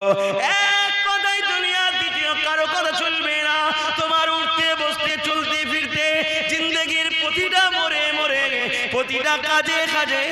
এক কথাই দুনিয়া দ্বিতীয় কারো কথা চলবে না। তোমার উঠতে বসতে চলতে ফিরতে জিন্দেগির প্রতিটা মোড়ে মোড়ে প্রতিটা কাজে কাজে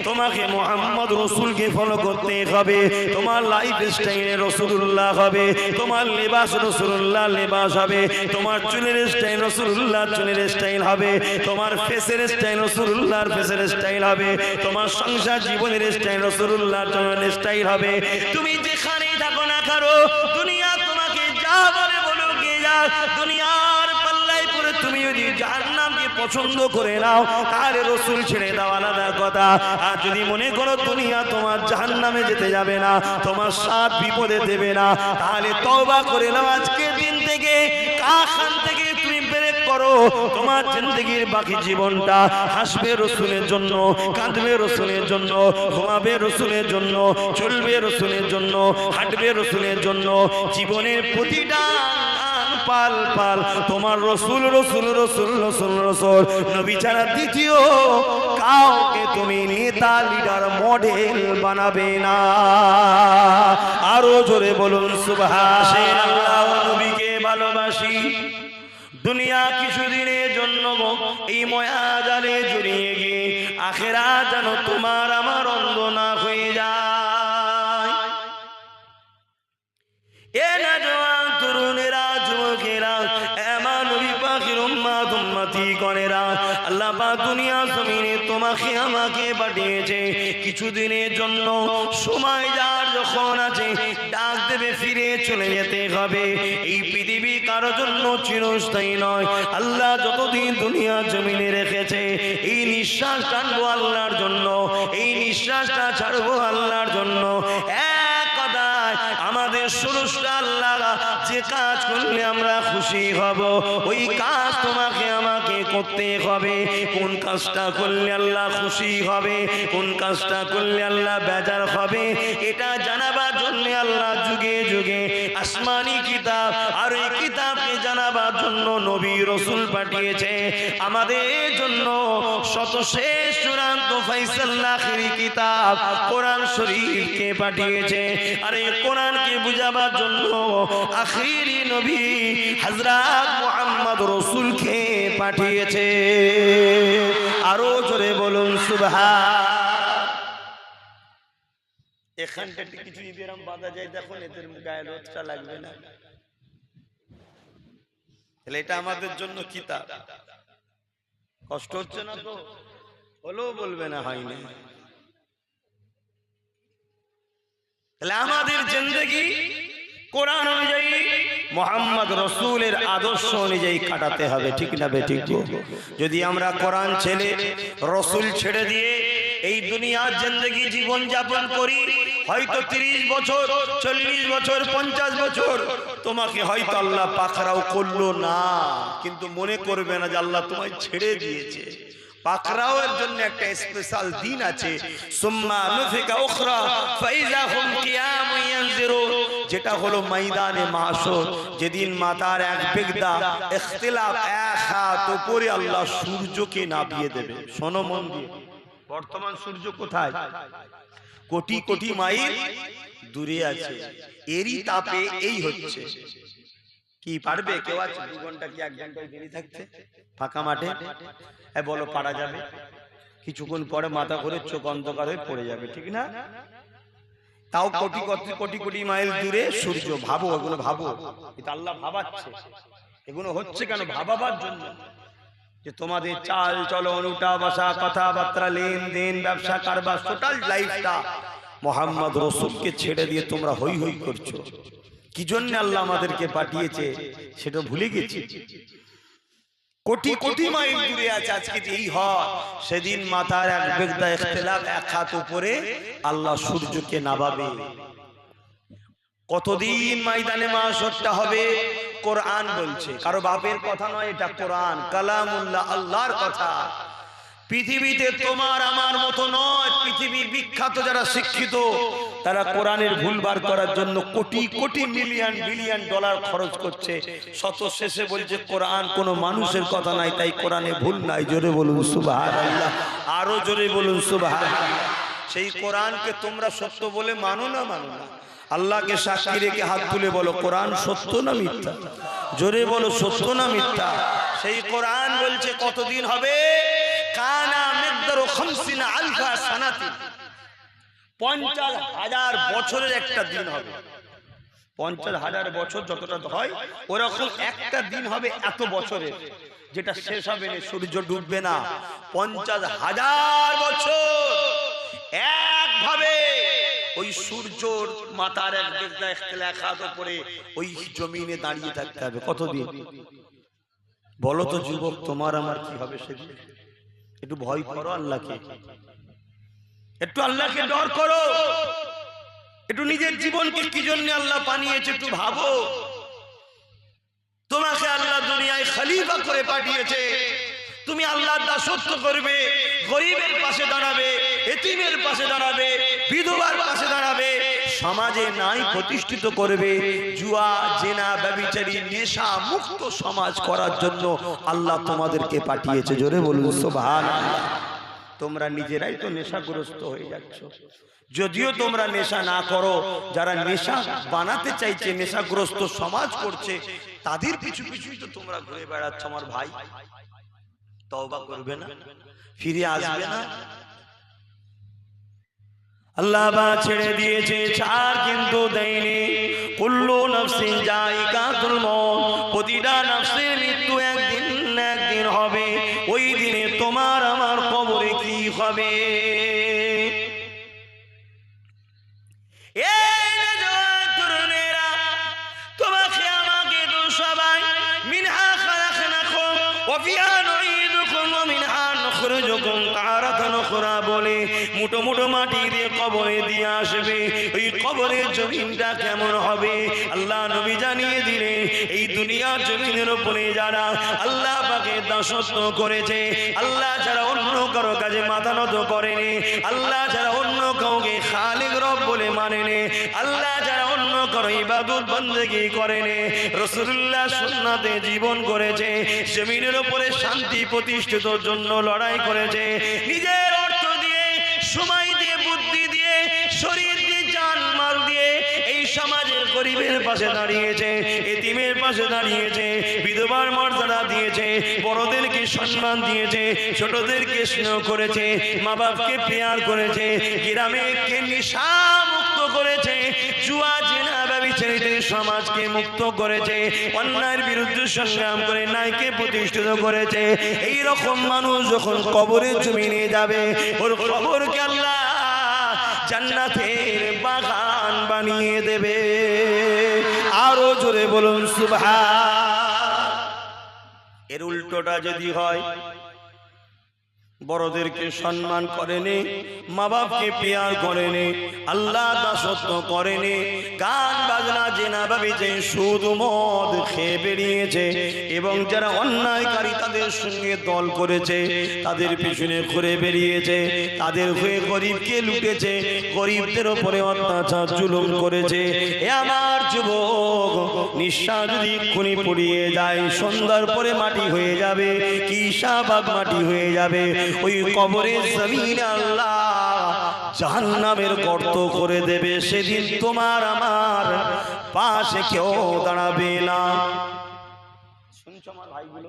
তোমাকে মুহাম্মদ রাসূলকে ফলো করতে হবে। তোমার লাইফ স্টাইল রাসূলুল্লাহ হবে, তোমার লেবাস রাসূলুল্লাহ লেবাস হবে, তোমার চুলের স্টাইল রাসূলুল্লাহ চুলের স্টাইল হবে, তোমার ফেসের স্টাইল রাসূলুল্লাহর ফেসের স্টাইল হবে, তোমার সংসার জীবনের স্টাইল রাসূলুল্লাহর জীবনের স্টাইল হবে। তুমি যেখানেই থাকো না কারো দুনিয়া তোমাকে যা বলে বলুক যা, দুনিয়ার পাল্লায় পড়ে তুমি যদি জাহান্নামকে পছন্দ করে নাও তাহলে রাসূল ছেড়ে দাও আলাদা কথা। আর যদি মনে করো দুনিয়া তোমার জাহান্নামে যেতে যাবে না, তোমার সাথ বিপদে দেবে না, তাহলে তওবা করে নাও আজকের দিন থেকে। কাখান থেকে তুমি ব্রেক করো। তোমার জিন্দেগির বাকি জীবনটা হাসবে রাসূলের জন্য, কাঁদবে রাসূলের জন্য, ঘুমাবে রাসূলের জন্য, চলবে রাসূলের জন্য, হাঁটবে রাসূলের জন্য। জীবনের প্রতিটা পাল পাল তোমার রাসূল রাসূল রাসূল রাসূল রাসূল। নবী ছাড়া দ্বিতীয় কাউকে তুমি নেতা লিডার মডেল বানাবে না। আরো জোরে বলুন সুবহানাল্লাহ। নবীকে ভালোবাসি। দুনিয়া কিছুদিনের জন্য এই ময়াজালে জড়িয়ে গিয়ে আখিরাত যেন তোমার আমার অন্ধ না হয়ে যায়। এ নওজওয়ান তরুণেরা যুবকেরা এমা নবী পাকের উম্মত উম্মতি গণেরা, আল্লাহ পাক দুনিয়া জমিনে তোমাকে আমাকে পাঠিয়েছে কিছুদিনের জন্য। সময় যার যখন আছে ডাক দেবে ফিরে চলে যেতে হবে। এই পৃথিবী কারো জন্য চিরস্থায়ী নয়। আল্লাহ যতদিন দুনিয়া জমিনে রেখেছে এই নিঃশ্বাস টানবো আল্লাহর জন্য, এই নিঃশ্বাসটা ছাড়বো আল্লাহর জন্য। এক কথায় আমাদের সুরুষটা আল্লাহ যে কাজ করলে আমরা খুশি হব ওই কাজ তোমাকে আমাকে করতে হবে। কোন কাজটা করলে আল্লাহ খুশি হবে, কোন কাজটা করলে আল্লাহ বেজার হবে, এটা জানাবার জন্য আল্লাহ যুগে যুগে আসমানি কিতাব আর এই কিতাবকে জানাবার জন্য নবী রাসূল পাঠিয়েছে। আমাদের জন্য শতশেষ চূড়ান্ত ফয়সালা আখিরি কিতাব কোরআন শরীফকে পাঠিয়েছে। আর এই কোরআনকে বুঝাবার জন্য আখিরি নবী হযরত মুহাম্মদ রাসূলকে পাঠিয়েছে। আরো জোরে বলুন সুবহান। এখানটা কিছু ইবেরাম বাঁধা যায়, দেখুন এদের গায়ে রোদটা লাগবে না। তাহলে এটা আমাদের জন্য কিতাব। কষ্ট হচ্ছে না তো? হলেও বলবে না হয়নি। তাহলে আমাদের জিন্দেগি কোরআন অনুযায়ী মুহাম্মদ রাসূলের আদর্শ অনুযায়ী কাটাতে হবে, ঠিক না বেঠিক? যদি আমরা কোরআন ছেড়ে রাসূল ছেড়ে দিয়ে এই দুনিয়ার জিন্দেগি জীবন যাপন করি, হয়তো 30 বছর 40 বছর 50 বছর তোমাকে হয়তো আল্লাহ পাকড়াও করলো না, কিন্তু মনে করবে না যে আল্লাহ তোমায় ছেড়ে দিয়েছে। পাকড়াওয়ের জন্য একটা স্পেশাল দিন আছে, সুম্মা নুফিকা উখরা ফাইজা হুম কিয়ামুন ইয়ানজিরুন, যেটা হলো ময়দানে মাহশর, যেদিন মাথার এক বেগদা ইখতিলাফ এক হাত উপরে আল্লাহ সূর্যকে নামিয়ে দেবে। শোনো মন দিয়ে, বর্তমান সূর্য কোথায়? কোটি কোটি মাইল দূরে আছে, এরই তাপে এই হচ্ছে। কি পারবে কেউ আছে 2 ঘন্টা কি 1 ঘন্টায় দেরি থাকতে ফাঁকা মাঠে? বলো পারা যাবে? কিছুক্ষণ পরে মাথা করে চোখ অন্ধকার হয়ে পড়ে যাবে, ঠিক না? তাও কোটি কোটি কোটি কোটি মাইল দূরে সূর্য। ভাবো, এগুলো ভাবো, এটা আল্লাহ ভাবাচ্ছে। এগুলো হচ্ছে কেন? ভাবাবার জন্য, যে তোমাদের চাল চলন, উঠা বসা, কথাবার্তা, লেনদেন, ব্যবসা কারবার, টোটাল লাইফটা মুহাম্মদ রাসূলকে ছেড়ে দিয়ে তোমরা হই হই করছো। কি জন্য আল্লাহ আমাদেরকে পাঠিয়েছে সেটা ভুলে গেছি। কোটি কোটি মাইল দূরে আছে, আজকে এই হয় সেদিন মাথার এক বেগদা ইখতিলাফ এক হাত উপরে আল্লাহ সূর্যকে নামাবে। কতদিন ময়দানে মাহশরটা হবে? কোরআন বলছে, কারো বাপের কথা নয়, এটা কোরআন কালামুল্লাহ, আল্লাহর কথা। পৃথিবীতে তোমার আমার মতো নয়, পৃথিবীর বিখ্যাত যারা শিক্ষিত তারা কোরআনের ভুল বার করার জন্য crore crore million billion dollar খরচ করছে। শত শেষে বলছে কোরআন কোনো মানুষের কথা নাই, তাই কোরআনে ভুল নাই। জোরে বলুন সুবহানাল্লাহ, আরো জোরে বলুন সুবহানাল্লাহ। সেই কোরআনকে তোমরা সত্য বলে মানো না মানো না, আল্লাহকে সাক্ষী রেখে হাত তুলে বলো কোরআন সত্য না মিথ্যা? জোরে বলো সত্য না মিথ্যা? সেই কোরআন বলছে কতদিন হবে? কানা মিকদারু 50 আলফা সানাতি, 50,000 বছরের একটা দিন হবে। 50,000 বছর যতটা হয় ওরকম একটা দিন হবে এত বছরের, যেটা শেষ হবে না, সূর্য ডুববে না। 50,000 বছর একভাবে ওই সূর্যর মাথার এক লেখার উপরে ওই জমিনে দাঁড়িয়ে থাকতে হবে। কতদিন বলো তো যুবক, তোমার আমার কি হবে সেদিন? একটু ভয় করো আল্লাহকে, একটু আল্লাহকে ডর করো, একটু নিজের জীবনকে কি জন্য আল্লাহ বানিয়েছে একটু ভাবো। তোমাকে আল্লাহ দুনিয়ায় খলিফা করে পাঠিয়েছে, তুমি আল্লাহর দাসত্ব করবে, গরিবের পাশে দাঁড়াবে, এতিমের পাশে দাঁড়াবে, বিধবার পাশে দাঁড়াবে, সমাজে নাই প্রতিষ্ঠিত করবে। জুয়া, জেনা, ব্যভিচারী, নেশা মুক্ত সমাজ করার জন্য আল্লাহ তোমাদেরকে পাঠিয়েছে। জোরে বলুন সুবহানাল্লাহ। তোমরা নিজেরাই তো নেশাগ্রস্ত হয়ে যাচ্ছ। যদিও তোমরা নেশা না করো, যারা নেশা বানাতে চাইছে, নেশাগ্রস্ত সমাজ করছে, তাদের পিছু পিছুই তো তোমরা ঘুরে বেড়াচ্ছ। আমার ভাই, তওবা করবে না? ফিরে আসবে না? আল্লাহ বা ছেড়ে দিয়েছে, ছাড় কিন্তু দেয়নি। কুল্লু নাফসিন যায়িকাতুল মউত, প্রতিটা নফসের মৃত্যু একদিন না একদিন হবে। ওই দিনে তোমার আমার কবরে কি হবে? তোমাকে আমাকে তো সবাই মিনহা খালাকনাকুম ওয়া ফিহা নুঈদুকুম ওয়া মিনহা নুখরিজুকুম তারাতান উখরা বলে মুঠো মুঠো মাটি দিয়ে কবরে দিয়ে আসবে। ওই কবরের জমিনটা কেমন হবে আল্লাহ নবী জানিয়ে দিলেন। এই দুনিয়ার জমিনের উপরে যারা আল্লাহ পাকের দাসত্ব করেছে, আল্লাহ ছাড়া অন্য কারো কাছে মাথা নত করেনি, আল্লাহ ছাড়া অন্য কাউকে খালিক রব বলে মানেনি, আল্লাহ ছাড়া অন্য কারো ইবাদত বন্দেগী করেনি, রাসূলুল্লাহ সুন্নাতে জীবন করেছে, জমিনের উপরে শান্তি প্রতিষ্ঠিতর জন্য লড়াই করেছে, নিজের অর্থ দিয়ে, সময় দিয়ে, বুদ্ধি দিয়ে, শরীর দিয়ে, জান মাল দিয়ে এই সমাজের গরিবের পাশে দাঁড়িয়েছে, এতিমের পাশে দাঁড়িয়েছে, বিধবার মর্যাদা দিয়েছে, বড়দেরকে সম্মান দিয়েছে, ছোটদেরকে স্নেহ করেছে, মা বাপকে প্যার করেছে, গ্রামকে নেশা মুক্ত করেছে, জুয়া জেনা ব্যভিচারীতে সমাজকে মুক্ত করেছে, অন্যায়ের বিরুদ্ধে সংগ্রাম করে ন্যায়কে প্রতিষ্ঠিত করেছে। এই রকম মানুষ যখন কবরের জমিনে যাবে, ওর কবরকে আল্লাহ জান্নাতের বাগান বানিয়ে দেবে। আরো জোরে বলুন সুবহান। এর উল্টোটা যদি হয়, বড়দেরকে সম্মান করেনি, মা বাপকে প্যার করেনি, আল্লাহ দাসত্ব করেনি, গান বাজনা জেনা ব্যভিচার সুদ মদ খেয়ে বেরিয়েছে, এবং যারা অন্যায়কারী তাদের সঙ্গে দল করেছে, তাদের পিছনে ঘুরে বেরিয়েছে, তাদের হয়ে গরিবকে লুটেছে, গরিবদের উপরে অত্যাচার জুলুম করেছে। এ আমার যুবক, নিঃশ্বাস যদি এক্ষুনি পুড়িয়ে যায়, সন্ধ্যার পরে মাটি হয়ে যাবে, কি শাহবাগ মাটি হয়ে যাবে। ওই কবরের জমিন আল্লাহ জাহান্নামের গর্ত করে দেবে। সেদিন তোমার আমার পাশে কেউ দাঁড়াবে না। শুনছো আমার ভাইগুলো?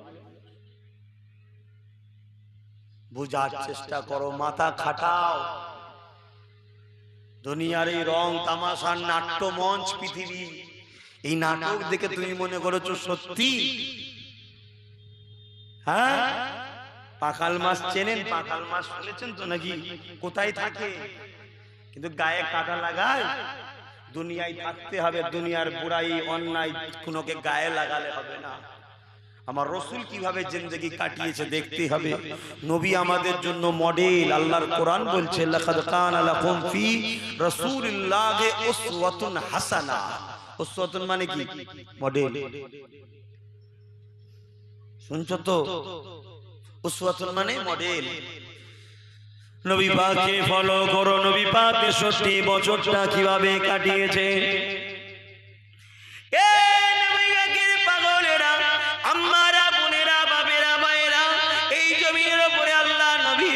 বুঝার চেষ্টা করো, মাথা খাটাও। দুনিয়ার এই রং তামাশার নাট্য মঞ্চ পৃথিবী, এই নাটক দেখে তুমি মনে করেছো সত্যি? হ্যাঁ, পাখাল মাছ চেনেন? পাখাল মাছ শুনেছেন তো নাকি? কোথায় থাকে? কিন্তু গায়ে কাটা লাগায়। দুনিয়ায় থাকতে হবে, দুনিয়ার বুড়াই অন্যায় কোনোকে গায়ে লাগালে হবে না। আমার রাসূল কিভাবে জিন্দেগি কাটিয়েছে দেখতে হবে। নবী আমাদের জন্য মডেল। আল্লাহর কোরআন বলছে লাকাদ কানা লাকুম ফি রাসূলিল্লাহি উসওয়াতুন হাসানা। উসওয়াতুন মানে কি? মডেল। শুনছো তো? উসওয়াতুন মানে মডেল। নবী পাককে ফলো করো। নবী পাক ৬৩ বছরটা কিভাবে কাটিয়েছে। এ নবী পাকের পাগলেরা, আম্মারা, বোনেরা, বাবেরা, মায়েরা, এই জমিনের উপরে আল্লাহ নবী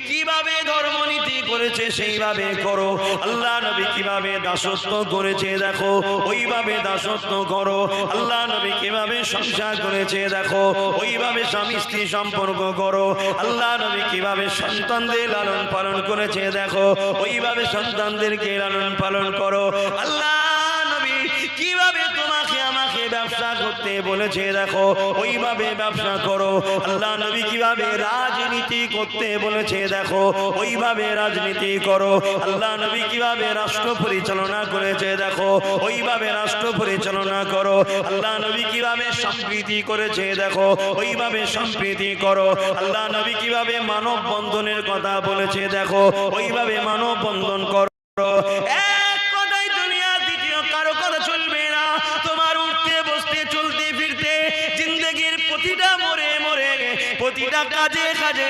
কিভাবে ধর্মনীতি করেছে সেইভাবে করো। আল্লাহ নবী কিভাবে দাসত্ব করেছে দেখো, ওইভাবে দাসত্ব করো। আল্লাহ নবী কিভাবে সংসার করেছে দেখো, ওইভাবে স্বামী স্ত্রী সম্পর্ক করো। আল্লাহ নবী কিভাবে সন্তানদের লালন পালন করেছে দেখো, ওইভাবে সন্তানদেরকে লালন পালন করো। আল্লাহ নবী কিভাবে তোমাকে আমাকে ব্যবসা করতে বলেছে দেখো, ওইভাবে ব্যবসা করো। আল্লাহ নবী কিভাবে রাজনীতি করতে বলেছে দেখো, ওইভাবে রাজনীতি করো। আল্লাহ নবী কিভাবে রাষ্ট্র পরিচালনা করেছে দেখো, ওইভাবে রাষ্ট্র পরিচালনা করো। আল্লাহ নবী কিভাবে সম্প্রীতি করেছে দেখো, ওইভাবে সম্প্রীতি করো। আল্লাহ নবী কিভাবে মানব বন্ধনের কথা বলেছে দেখো, ওইভাবে মানব বন্ধন করো। এক কথাই দুনিয়া দ্বিতীয় কারো কথা চলবে না। তোমার উঠতে বসতে চলতে ফিরতে জিন্দেগির প্রতিটা মোড়ে মোড়ে প্রতিটা কাজে কাজে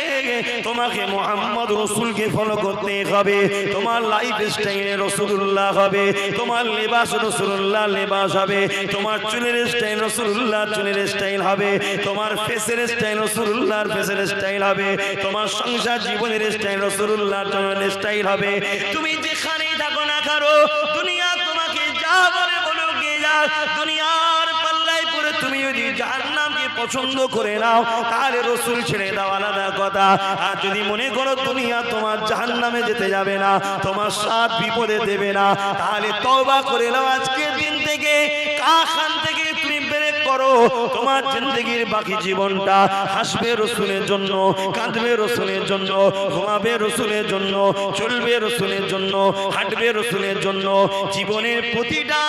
তোমাকে মুহাম্মদ রাসূলকে ফলো করতে হবে। তোমার লাইফ স্টাইলে রাসূলুল্লাহ হবে, তোমার লেবাস রাসূলুল্লাহ লেবাস হবে, তোমার চুলের স্টাইল রাসূলুল্লাহ চুলের স্টাইল হবে, তোমার ফেসের স্টাইল রাসূলুল্লাহর ফেসের স্টাইল হবে, তোমার সংসার জীবনের স্টাইল রাসূলুল্লাহর জীবনের স্টাইল হবে। তুমি যেখানেই থাকো না কারো, দুনিয়া তোমাকে যা বলে বলুক গে যাক, দুনিয়ার পাল্লায় পড়ে তুমি যদি জাহান্নামকে পছন্দ করে নাও তাহলে রাসূল ছেড়ে দাও, আলাদা কথা। আর যদি মনে করো দুনিয়া তোমার জাহান্নামে যেতে যাবে না, তোমার সাথ বিপদে দেবে না, তাহলে তওবা করে নাও আজকের দিন থেকে, কাখান থেকে তুমি ব্রেক করো। তোমার জিন্দেগির বাকি জীবনটা হাসবে রাসূলের জন্য, কাঁদবে রাসূলের জন্য, ঘুমাবে রাসূলের জন্য, চলবে রাসূলের জন্য, হাঁটবে রাসূলের জন্য। জীবনের প্রতিটা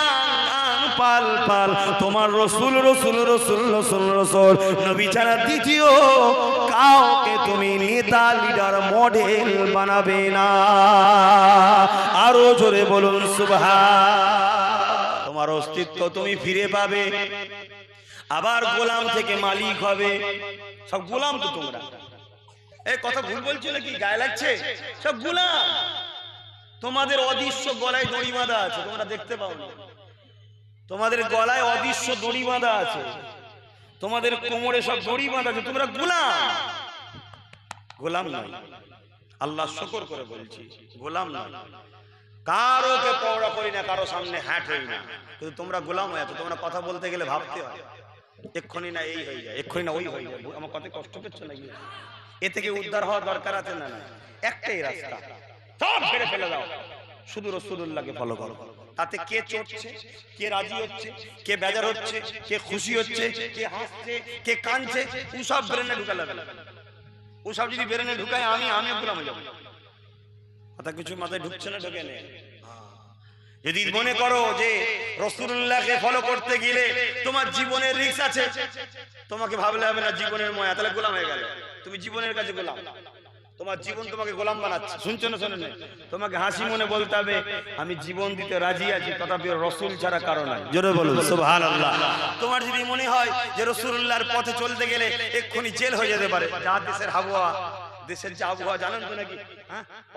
পাল পাল তোমার রাসূল রাসূল রাসূল রাসূল রাসূল। নবী ছাড়া দ্বিতীয় কাউকে তুমি নেতা লিডার মডেল বানাবে না। আরো জোরে বলুন সুবহান। তোমার অস্তিত্ব তুমি ফিরে পাবে, আবার গোলাম থেকে মালিক হবে। সব গোলাম তো তোমরা, এই কথা ভুল বলছো নাকি? গায়ে লাগছে? সব গোলাম। তোমাদের অদৃশ্য গলায় দড়ি বাঁধা আছে, তোমরা দেখতে পাও না। তোমাদের গলায় অদৃশ্য দড়ি বাঁধা আছে, তোমাদের কোমরে সব দড়ি বাঁধা আছে, তোমরা গোলাম। গোলাম নয়, আল্লাহ শুকর করে বলছি, গোলাম নয়। কারোকে পওড়া করি না, কারো সামনে হ্যাট হই না, কিন্তু তোমরা গোলাম হয়ে আছো। তোমরা কথা বলতে গেলে ভাবতে হয়, এক্ষুনি না এই হয়ে যায়, এক্ষুনি না ওই হয়ে যায়। আমার কথা কষ্ট পেচ্ছ নাকি? এ থেকে উদ্ধার হওয়ার দরকার আছে না? একটাই রাস্তা, সব ছেড়ে ফেলে দাও, শুধু রাসূলুল্লাহকে ফলো করো। তাতে কে চড়ছে, কে রাজি হচ্ছে, কে বেজার হচ্ছে, কে খুশি হচ্ছে, কে হাসছে, কে কাঁদছে, ওসব ব্রেনে ঢুকালে হবে না। ওসব যদি ব্রেনে ঢুকায় আমি গোলাম হয়ে যাবো। কথা কিছু মাথায় ঢুকছে না? ঢুকে নেই। যদি মনে করো যে রাসূলুল্লাহকে ফলো করতে গেলে তোমার জীবনের রিস্ক আছে, তোমাকে ভাবলে হবে না জীবনের ময়া, তাহলে গোলাম হয়ে গেলে। তুমি জীবনের কাছে গোলাম, তোমার জীবন তোমাকে গোলাম বানাচ্ছে। শুনছো না? শোনেন? তোমাকে হাসি মনে বলতে হবে আমি জীবন দিতে রাজি আছি, তথাপি রাসূল ছাড়া কারণ নাই। জোরে বলুন সুবহানাল্লাহ। তোমার যদি মনে হয় যে রাসূলুল্লাহর পথে চলতে গেলে এক্ষুনি জেল হয়ে যেতে পারে, যা দেশের আবহাওয়া, দেশের যে আবহাওয়া জানেন তো নাকি?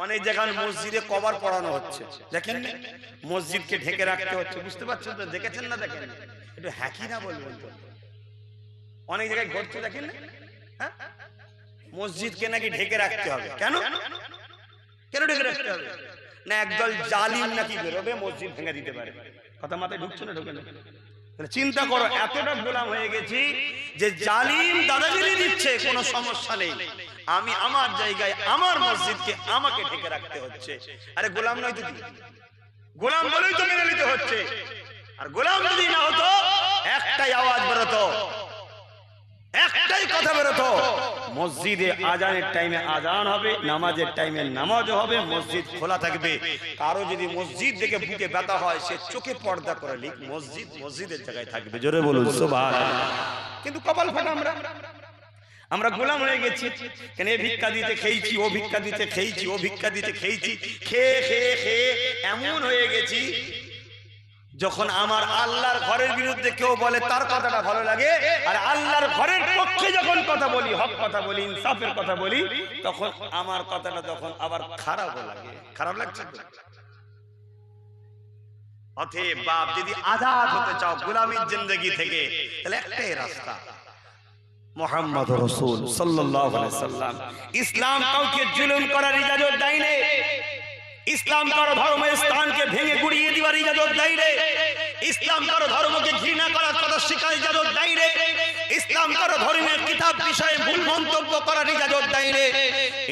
অনেক জায়গায় মসজিদে কভার পড়ানো হচ্ছে, দেখেন না? মসজিদকে ঢেকে রাখতে হচ্ছে, বুঝতে পারছেন তো? দেখেছেন না? দেখেন একটু হ্যাকি না বলবেন তো? অনেক জায়গায় ঘটছে, দেখেন না? মসজিদকে নাকি ঢেকে রাখতে হবে। কেন কেন ঢেকে রাখতে হবে? না একদল জালিম নাকি বেরোবে, মসজিদ ভেঙে দিতে পারে। কথা মাথায় ঢুকছে না? ঢুকে না? চিন্তা করো, এতটা গোলাম হয়ে গেছি যে জালিম দাদাগিরি দিচ্ছে, কোনো সমস্যা নেই, আমি আমার জায়গায় আমার মসজিদকে আমাকে ঢেকে রাখতে হচ্ছে। আরে গোলাম নয় তো, গোলাম বলেই তো মেনে নিতে হচ্ছে। আর গোলাম যদি না হতো, একটাই আওয়াজ বেরোতো, একটাই কথা বেরোতো, মসজিদে আজানের টাইমে আজান হবে, নামাজের টাইমে নামাজও হবে, মসজিদ খোলা থাকবে। কারো যদি মসজিদ দেখে বুকে ব্যথা হয়, সে চোখে পর্দা করে লিখ, মসজিদ মসজিদের জায়গায় থাকবে। জোরে বলুন সুবহানাল্লাহ। কিন্তু কপাল ফাটা, আমরা গোলাম হয়ে গেছি। কেন? এ ভিক্ষা দিতে খেয়েছি, ও ভিক্ষা দিতে খেয়েছি, ও ভিক্ষা দিতে খেয়েছি, খেয়ে খেয়ে খেয়ে এমন হয়ে গেছি, যখন আমার আল্লাহর ঘরের বিরুদ্ধে কেউ বলে তার কথাটা ভালো লাগে, আর আল্লাহর ঘরের পক্ষে যখন কথা বলি, হক কথা বলি, ইনসাফের কথা বলি, তখন আমার কথাটা তখন আবার খারাপ লাগে। খারাপ লাগছে তো? অতএব বাপ, যদি আজাদ হতে চাও গোলামীর জিন্দেগি থেকে, তাহলে একটাই রাস্তা, মুহাম্মদ রাসূল সাল্লাল্লাহু আলাইহি সাল্লাম। ইসলাম কাউকে জুলুম করার ইজাজত দেয় না। ইসলাম কারো ধর্মের স্থানকে ভেঙে গুড়িয়ে দিবার ইজাজত দেয় রে। ইসলাম কারো ধর্মকে ঘৃণা করার কথা শিখার ইজাজত দেয় রে। ইসলাম কারো ধর্মের কিতাব বিষয়ে ভুল মন্তব্য করার ইজাজত দেয় রে।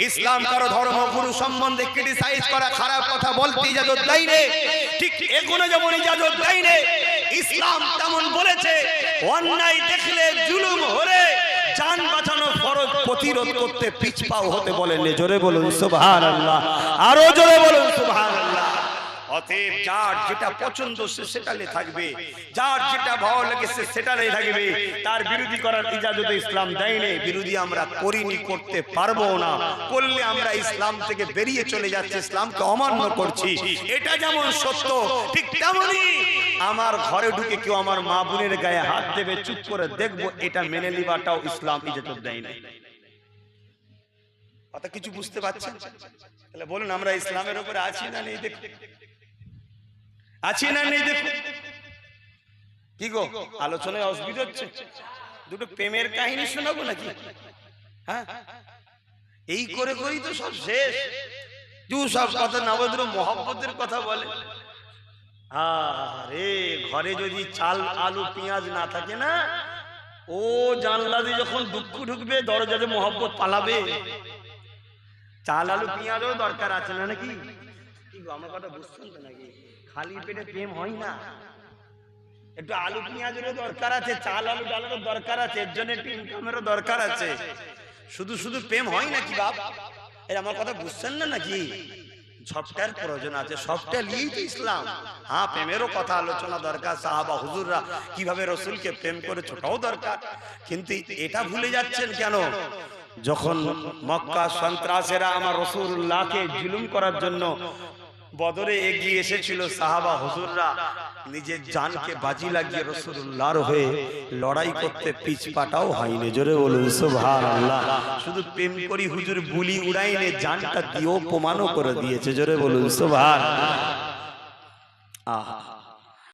ইসলাম কারো ধর্মগুরু সম্বন্ধে ক্রিটিসাইজ করা, খারাপ কথা বলতে ইজাজত দেয় রে। ঠিক এগুলো যেমন ইজাজত দেয় রে, ইসলাম তেমন বলেছে অন্যায় দেখলে, জুলুম হলে জান বাঁচানো ফরজ, প্রতিরোধ করতে পিছপাও হতে বলেন। জোরে বলুন সুবহানাল্লাহ, আরো জোরে বলুন সুবহানাল্লাহ। অতএব যার যেটা পছন্দ সে সেটালে থাকবে, যার যেটা ভালো লাগে সে সেটালে থাকবে। তার বিরোধী করার ইজাজত ইসলাম দেয়নি। বিরোধী আমরা করিনি, করতে পারবো না। করলে আমরা ইসলাম থেকে বেরিয়ে চলে যাচ্ছি, ইসলামকে অমান্য করছি। এটা যেমন সত্য, ঠিক তেমনি আমার ঘরে ঢুকে কেউ আমার মা বোনের গায়ে হাত দেবে, চুপ করে দেখবো, এটা মেনে নিবাটাও ইসলাম ইজাজত দেয়নি। কথা কিছু বুঝতে পারছেন? তাহলে বলুন আমরা ইসলামের উপরে আছি না নেই? দেখুন আছি না নেই? দেখুন কি গো, আলোচনায় অসুবিধা হচ্ছে? দুটো প্রেমের কাহিনী শোনাবো নাকি? হ্যাঁ, এই করে করেই তো সব শেষ। সব কথা নবদ্র মহব্বতের কথা বলে। আরে ঘরে যদি চাল আলু পেঁয়াজ না থাকে না, ও জানলা দিয়ে যখন দুঃখ ঢুকবে দরজাতে মহব্বত পালাবে। চাল আলু পেঁয়াজও দরকার আছে না নাকি? কি গো, আমার কথা বুঝছেন তো নাকি? খালি পেটে প্রেম হয় না, একটু আলু পেঁয়াজেরও দরকার আছে, চাল আলু ডালেরও দরকার আছে, এর জন্য একটু ইনকামেরও দরকার আছে। শুধু শুধু প্রেম হয় নাকি বাপ? এই আমার কথা বুঝছেন না নাকি? সবটার প্রয়োজন আছে, সবটা নিয়েই তো ইসলাম। হ্যাঁ, প্রেমেরও কথা আলোচনা দরকার, সাহাবা হুজুররা কিভাবে রসুলকে প্রেম করে ছোটাও দরকার। কিন্তু এটা ভুলে যাচ্ছেন কেন? যখন মক্কা সন্ত্রাসীরা আমার রাসূলুল্লাহকে জুলুম করার জন্য বদরে এগিয়ে এসেছিল, সাহাবা হুজুররা নিজের জানকে বাজি লাগিয়ে রাসূলুল্লাহর হয়ে লড়াই করতে পিছপাটাও হয়নি। জোরে বলুন সুবহানাল্লাহ। শুধু প্রেম করি হুজুর বুলি উড়াইনে, জানটা দিয়েও প্রমাণও করে দিয়েছে। জোরে বলুন সুবহানাল্লাহ। আহা,